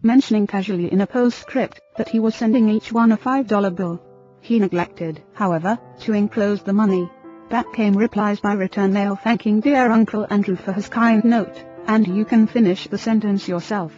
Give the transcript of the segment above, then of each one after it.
mentioning casually in a postscript that he was sending each one a $5 bill. He neglected, however, to enclose the money. Back came replies by return mail thanking dear Uncle Andrew for his kind note, and you can finish the sentence yourself.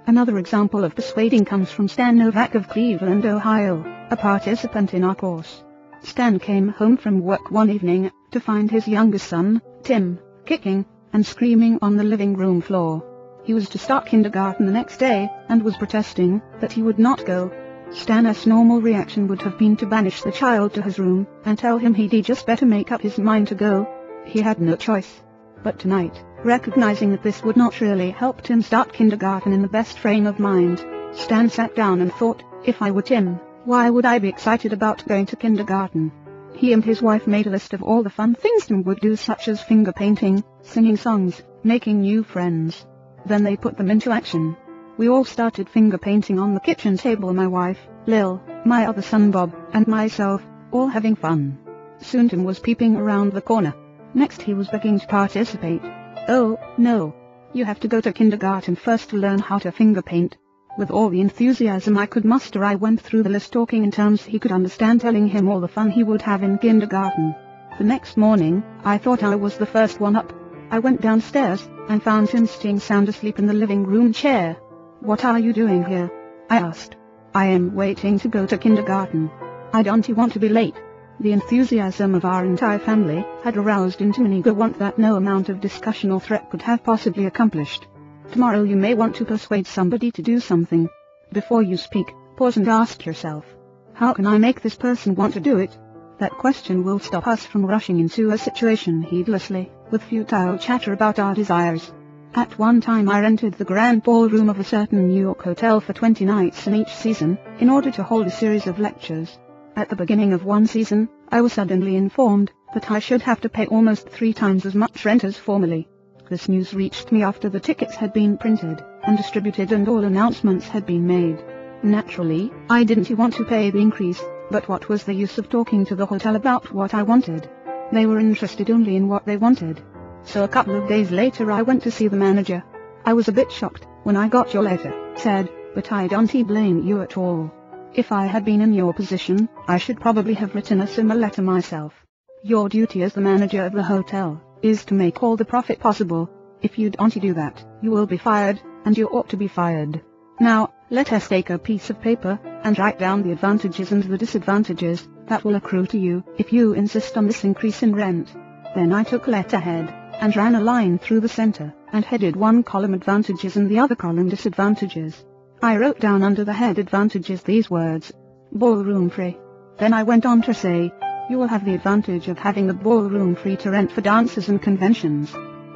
Another example of persuading comes from Stan Novak of Cleveland, Ohio, a participant in our course. Stan came home from work one evening to find his youngest son, Tim, kicking and screaming on the living room floor. He was to start kindergarten the next day and was protesting that he would not go. Stan's normal reaction would have been to banish the child to his room and tell him he'd just better make up his mind to go. He had no choice. But tonight, recognizing that this would not really help Tim start kindergarten in the best frame of mind, Stan sat down and thought, if I were Tim, why would I be excited about going to kindergarten? He and his wife made a list of all the fun things Tim would do, such as finger painting, singing songs, making new friends. Then they put them into action. We all started finger painting on the kitchen table, my wife, Lil, my other son Bob, and myself, all having fun. Soon Tim was peeping around the corner. Next he was begging to participate. Oh, no. You have to go to kindergarten first to learn how to finger paint. With all the enthusiasm I could muster, I went through the list talking in terms he could understand, telling him all the fun he would have in kindergarten. The next morning, I thought I was the first one up. I went downstairs and found him staying sound asleep in the living room chair. What are you doing here? I asked. I am waiting to go to kindergarten. I don't want to be late. The enthusiasm of our entire family had aroused into an eager want that no amount of discussion or threat could have possibly accomplished. Tomorrow you may want to persuade somebody to do something. Before you speak, pause and ask yourself, how can I make this person want to do it? That question will stop us from rushing into a situation heedlessly, with futile chatter about our desires. At one time I rented the grand ballroom of a certain New York hotel for 20 nights in each season, in order to hold a series of lectures. At the beginning of one season, I was suddenly informed that I should have to pay almost 3 times as much rent as formerly. This news reached me after the tickets had been printed and distributed and all announcements had been made. Naturally, I didn't want to pay the increase, but what was the use of talking to the hotel about what I wanted? They were interested only in what they wanted. So a couple of days later I went to see the manager. I was a bit shocked when I got your letter, said, but I don't blame you at all. If I had been in your position, I should probably have written a similar letter myself. Your duty as the manager of the hotel is to make all the profit possible. If you don't do that, you will be fired, and you ought to be fired. Now, let us take a piece of paper and write down the advantages and the disadvantages that will accrue to you if you insist on this increase in rent. Then I took letterhead and ran a line through the center and headed one column advantages and the other column disadvantages. I wrote down under the head advantages these words, ballroom free. Then I went on to say, you will have the advantage of having the ballroom free to rent for dances and conventions.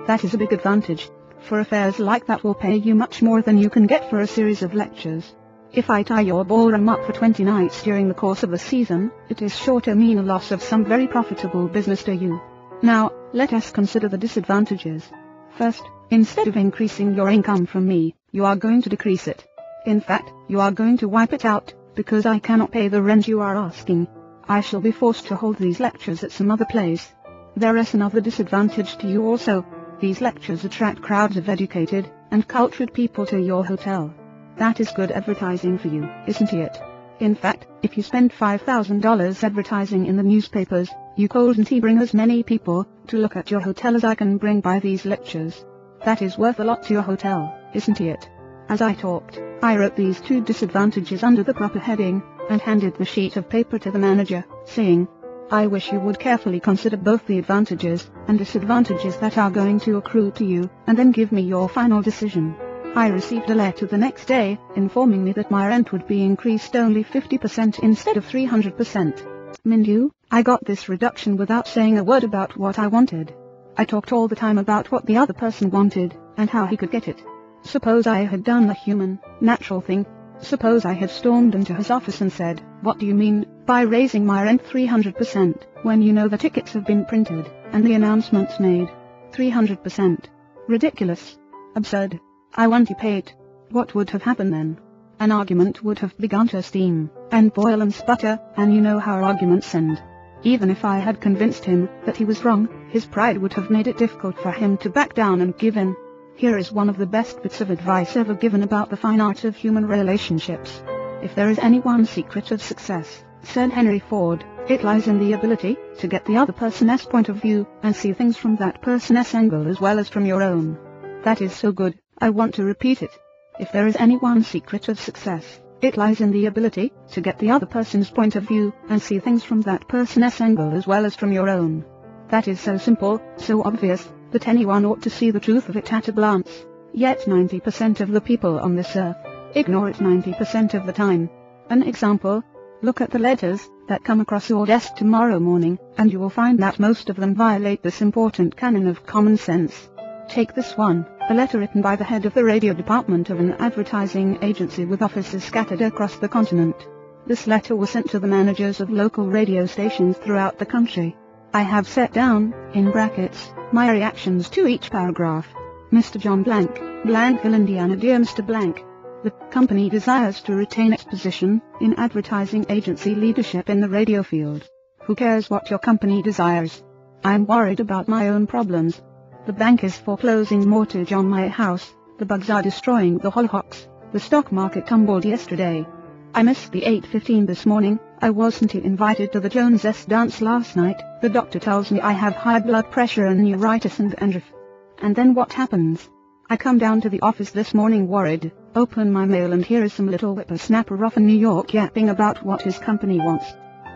That is a big advantage, for affairs like that will pay you much more than you can get for a series of lectures. If I tie your ballroom up for 20 nights during the course of a season, it is sure to mean a loss of some very profitable business to you. Now, let us consider the disadvantages. First, instead of increasing your income from me, you are going to decrease it. In fact, you are going to wipe it out, because I cannot pay the rent you are asking. I shall be forced to hold these lectures at some other place. There is another disadvantage to you also. These lectures attract crowds of educated and cultured people to your hotel. That is good advertising for you, isn't it? In fact, if you spend $5,000 advertising in the newspapers, you couldn't bring as many people to look at your hotel as I can bring by these lectures. That is worth a lot to your hotel, isn't it? As I talked, I wrote these 2 disadvantages under the proper heading, and handed the sheet of paper to the manager, saying, I wish you would carefully consider both the advantages and disadvantages that are going to accrue to you, and then give me your final decision. I received a letter the next day, informing me that my rent would be increased only 50% instead of 300%. Mind you, I got this reduction without saying a word about what I wanted. I talked all the time about what the other person wanted, and how he could get it. Suppose I had done the human, natural thing. Suppose I had stormed into his office and said, what do you mean by raising my rent 300%, when you know the tickets have been printed, and the announcements made? 300%. Ridiculous. Absurd. I want to pay it. What would have happened then? An argument would have begun to steam, and boil and sputter, and you know how arguments end. Even if I had convinced him that he was wrong, his pride would have made it difficult for him to back down and give in. Here is one of the best bits of advice ever given about the fine art of human relationships. If there is any one secret of success, said Henry Ford, it lies in the ability to get the other person's point of view and see things from that person's angle as well as from your own. That is so good, I want to repeat it. If there is any one secret of success, it lies in the ability to get the other person's point of view and see things from that person's angle as well as from your own. That is so simple, so obvious, that anyone ought to see the truth of it at a glance. Yet 90% of the people on this earth ignore it 90% of the time. An example: look at the letters that come across your desk tomorrow morning, and you will find that most of them violate this important canon of common sense. Take this one, a letter written by the head of the radio department of an advertising agency with offices scattered across the continent. This letter was sent to the managers of local radio stations throughout the country. I have set down, in brackets, my reactions to each paragraph. Mr. John Blank, Blankville, Indiana. Dear Mr. Blank, the company desires to retain its position in advertising agency leadership in the radio field. Who cares what your company desires? I am worried about my own problems. The bank is foreclosing mortgage on my house, the bugs are destroying the hollyhocks, the stock market tumbled yesterday. I missed the 8:15 this morning, I wasn't invited to the Joneses dance last night, the doctor tells me I have high blood pressure and neuritis and dandruff. And then what happens? I come down to the office this morning worried, open my mail and here is some little whippersnapper off in New York yapping about what his company wants.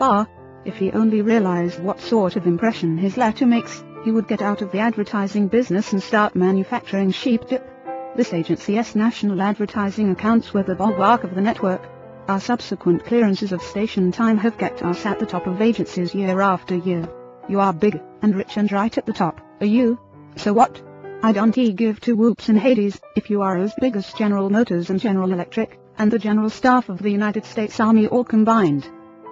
Bah! If he only realized what sort of impression his letter makes, he would get out of the advertising business and start manufacturing sheep dip. This agency's national advertising accounts were the bulwark of the network. Our subsequent clearances of station time have kept us at the top of agencies year after year. You are big, and rich and right at the top, are you? So what? I don't give two whoops in Hades if you are as big as General Motors and General Electric, and the General Staff of the United States Army all combined.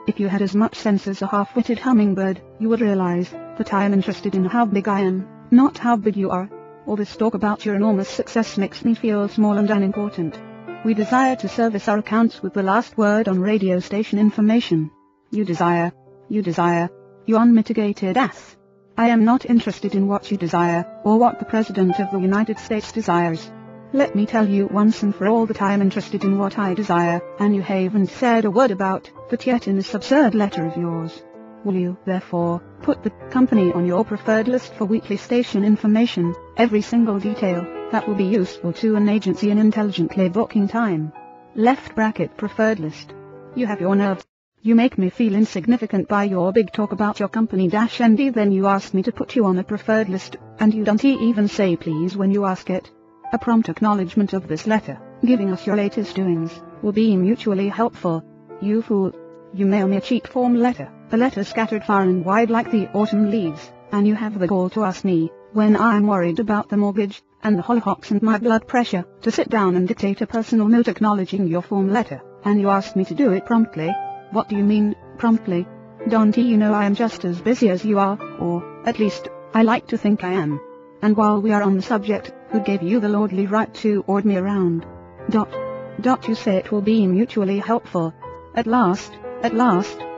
If you had as much sense as a half-witted hummingbird, you would realize that I am interested in how big I am, not how big you are. All this talk about your enormous success makes me feel small and unimportant. We desire to service our accounts with the last word on radio station information. You desire, you unmitigated ass. I am not interested in what you desire, or what the President of the United States desires. Let me tell you once and for all that I am interested in what I desire, and you haven't said a word about that yet in this absurd letter of yours. Will you, therefore, put the company on your preferred list for weekly station information, every single detail that will be useful to an agency in intelligently booking time? Left bracket preferred list. You have your nerve. You make me feel insignificant by your big talk about your company -ND, then you ask me to put you on a preferred list, and you don't even say please when you ask it. A prompt acknowledgement of this letter, giving us your latest doings, will be mutually helpful. You fool. You mail me a cheap form letter, a letter scattered far and wide like the autumn leaves, and you have the gall to ask me, when I am worried about the mortgage, and the hollyhocks and my blood pressure, to sit down and dictate a personal note acknowledging your form letter, and you ask me to do it promptly. What do you mean, promptly? Don't you know I am just as busy as you are, or, at least, I like to think I am. And while we are on the subject, who gave you the lordly right to order me around? You say it will be mutually helpful. At last,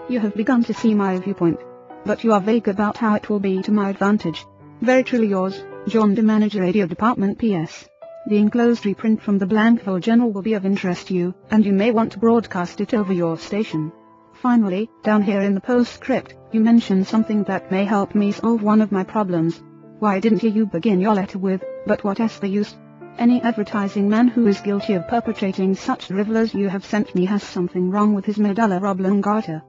you have begun to see my viewpoint. But you are vague about how it will be to my advantage. Very truly yours, John D. Manager, Radio Department. P.S. The enclosed reprint from the Blankville Journal will be of interest to you, and you may want to broadcast it over your station. Finally, down here in the postscript, you mention something that may help me solve one of my problems. Why didn't you begin your letter with, "But what's the use?" Any advertising man who is guilty of perpetrating such drivel as you have sent me has something wrong with his medulla oblongata.